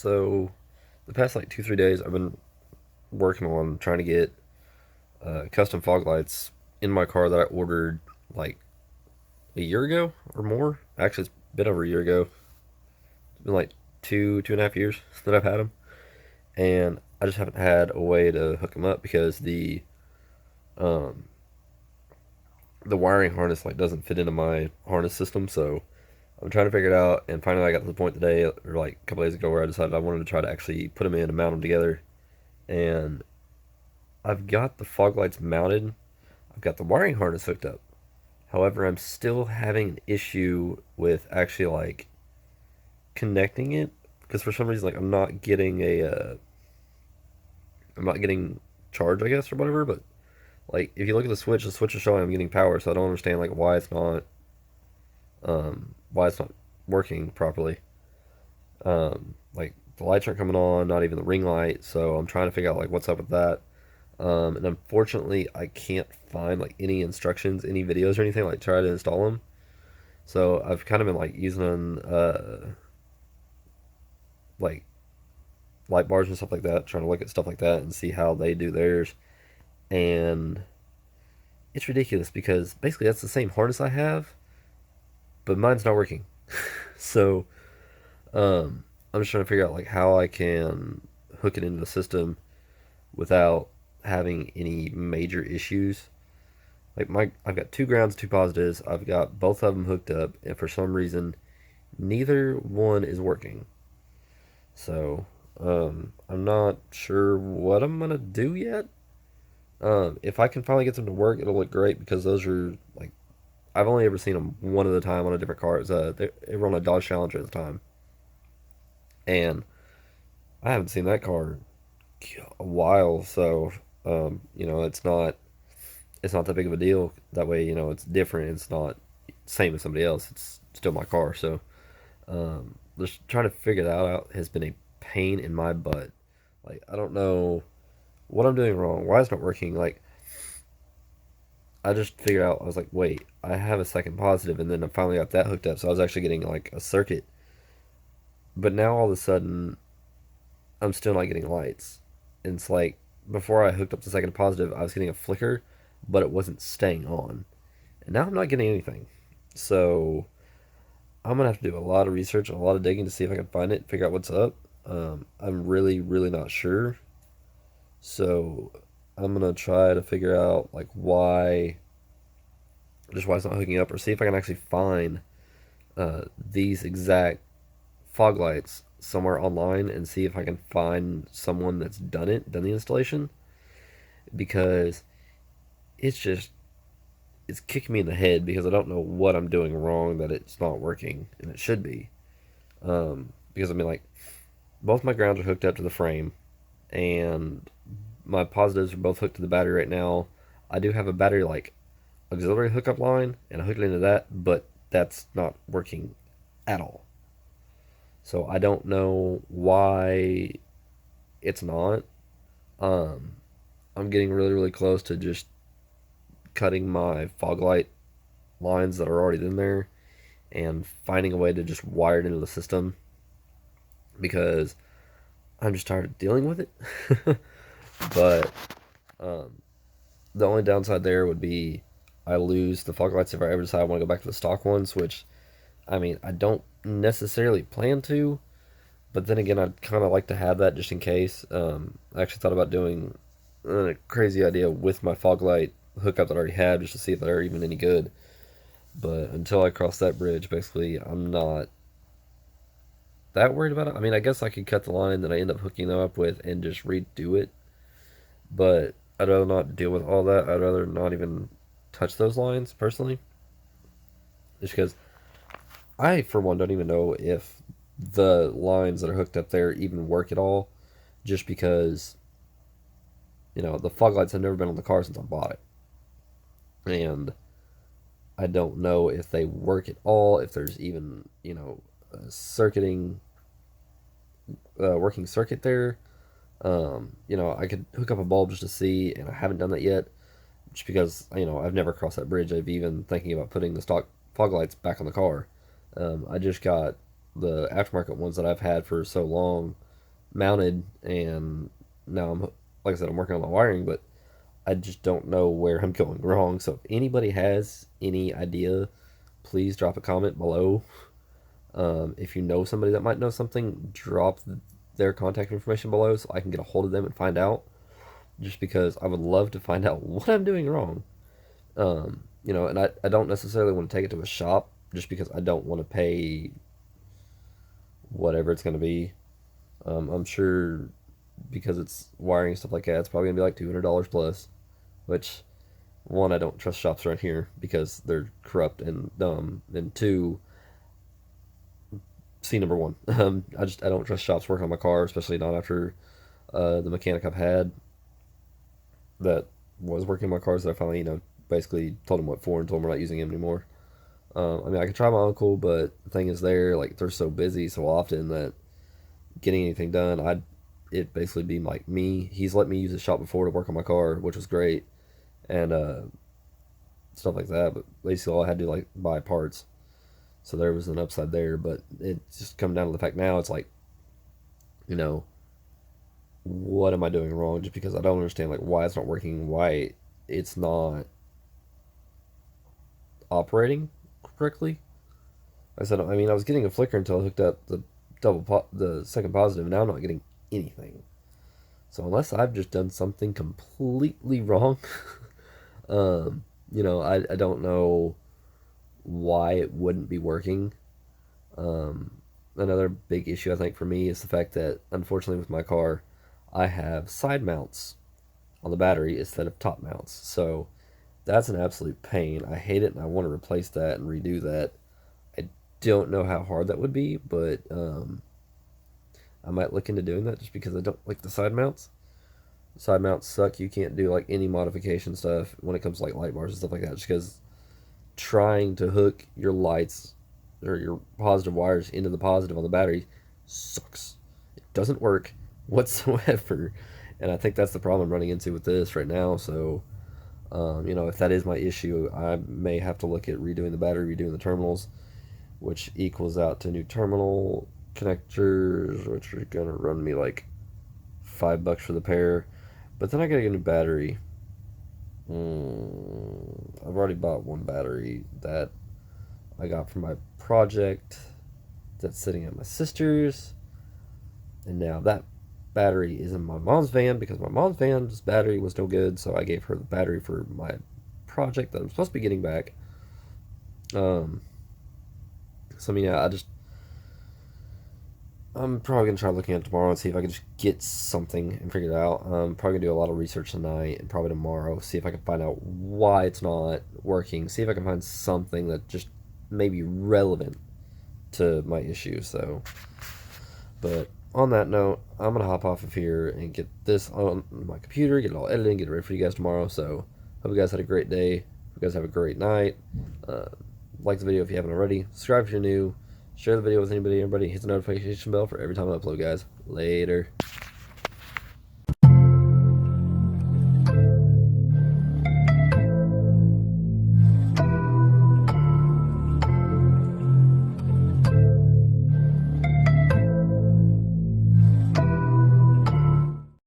So the past like 2, 3 days, I've been working on trying to get custom fog lights in my car that I ordered like a year ago or more. Actually, it's been over a year ago. It's been like 2.5 years that I've had them, and I just haven't had a way to hook them up because um, the wiring harness like doesn't fit into my harness system. So I'm trying to figure it out, and finally I got to the point today, or like a couple days ago, where I decided I wanted to try to actually put them in and mount them together. And I've got the fog lights mounted. I've got the wiring harness hooked up. However, I'm still having an issue with actually like connecting it because for some reason like I'm not getting charge, I guess, or whatever. But like if you look at the switch is showing I'm getting power, so I don't understand like why it's not working properly. Like the lights aren't coming on, not even the ring light. So I'm trying to figure out like what's up with that. And unfortunately, I can't find like any instructions, any videos or anything like try to install them. So I've kind of been like using like light bars and stuff like that, trying to look at stuff like that and see how they do theirs. And it's ridiculous because basically that's the same harness I have, but mine's not working. So I'm just trying to figure out like how I can hook it into the system without having any major issues. Like I've got two grounds, two positives. I've got both of them hooked up, and for some reason, neither one is working. So, I'm not sure what I'm gonna do yet. If I can finally get them to work, it'll look great because those are like I've only ever seen them one at a time on a different car. They were on a Dodge Challenger at the time, and I haven't seen that car in a while. So, it's not that big of a deal. That way, it's different. It's not same as somebody else. It's still my car. So, just trying to figure that out has been a pain in my butt. Like, I don't know what I'm doing wrong. Why it's not working? Like, I just figured out. I was like, wait, I have a second positive, and then I finally got that hooked up. So I was actually getting like a circuit. But now all of a sudden, I'm still not getting lights. And it's like before I hooked up the second positive, I was getting a flicker, but it wasn't staying on. And now I'm not getting anything. So I'm gonna have to do a lot of research and a lot of digging to see if I can find it, figure out what's up. I'm really, really not sure. So I'm gonna try to figure out like just why it's not hooking up, or see if I can actually find these exact fog lights somewhere online and see if I can find someone that's done the installation, because it's just it's kicking me in the head because I don't know what I'm doing wrong that it's not working and it should be. Because I mean like both my grounds are hooked up to the frame and my positives are both hooked to the battery right now. I do have a battery like auxiliary hookup line and I hooked it into that, but that's not working at all. So I don't know why it's not. Um, I'm getting really, really close to just cutting my fog light lines that are already in there and finding a way to just wire it into the system because I'm just tired of dealing with it. But um, the only downside there would be I lose the fog lights if I ever decide I want to go back to the stock ones, which I mean, I don't necessarily plan to, but then again, I'd kind of like to have that just in case. I actually thought about doing a crazy idea with my fog light hookup that I already had just to see if they're even any good. But until I cross that bridge, basically, I'm not that worried about it. I mean, I guess I could cut the line that I end up hooking them up with and just redo it, but I'd rather not deal with all that. I'd rather not even touch those lines personally, just because I, for one, don't even know if the lines that are hooked up there even work at all, just because, the fog lights have never been on the car since I bought it. And I don't know if they work at all, if there's even, a working circuit there. I could hook up a bulb just to see, and I haven't done that yet, just because, I've never crossed that bridge of even thinking about putting the stock fog lights back on the car. I just got the aftermarket ones that I've had for so long. mounted, and now I'm, like I said, I'm working on the wiring, but I just don't know where I'm going wrong. So if anybody has any idea, please drop a comment below. If you know somebody that might know something, drop their contact information below so I can get a hold of them and find out. Just because I would love to find out what I'm doing wrong. And I don't necessarily want to take it to a shop just because I don't want to pay whatever it's going to be. I'm sure because it's wiring and stuff like that, it's probably going to be like $200 plus, which one, I don't trust shops around here because they're corrupt and dumb, and two, see number one, I don't trust shops working on my car, especially not after the mechanic I've had that was working on my cars that I finally basically told him what for and told him we're not using him anymore. I mean, I could try my uncle, but the thing is, they're so busy so often that getting anything done, it basically be like me. He's let me use the shop before to work on my car, which was great, and stuff like that. But basically, all I had to do like buy parts, so there was an upside there. But it's just come down to the fact now it's like, you know, what am I doing wrong? Just because I don't understand like why it's not working, why it's not operating correctly. I said, I mean, I was getting a flicker until I hooked up the second positive, and now I'm not getting anything. So unless I've just done something completely wrong, I don't know why it wouldn't be working. Um, Another big issue I think for me is the fact that unfortunately with my car, I have side mounts on the battery instead of top mounts. So that's an absolute pain. I hate it and I want to replace that and redo that. I don't know how hard that would be, but I might look into doing that just because I don't like the side mounts. Side mounts suck. You can't do like any modification stuff when it comes to like light bars and stuff like that. Just because trying to hook your lights or your positive wires into the positive on the battery sucks. It doesn't work whatsoever, and I think that's the problem I'm running into with this right now. So, if that is my issue, I may have to look at redoing the battery, redoing the terminals, which equals out to new terminal connectors, which are gonna run me like $5 for the pair. But then I gotta get a new battery. I've already bought one battery that I got from my project that's sitting at my sister's, and now that battery is in my mom's van because my mom's van's battery was no good, so I gave her the battery for my project that I'm supposed to be getting back. Um, so I mean, yeah, I'm probably gonna try looking at it tomorrow and see if I can just get something and figure it out. I'm probably gonna do a lot of research tonight and probably tomorrow, see if I can find out why it's not working. See if I can find something that just may be relevant to my issue. So, but on that note, I'm gonna hop off of here and get this on my computer, get it all edited, get it ready for you guys tomorrow. So, hope you guys had a great day. Hope you guys have a great night. Uh, like the video if you haven't already. Subscribe if you're new. Share the video with anybody. Everybody hit the notification bell for every time I upload, guys. Later.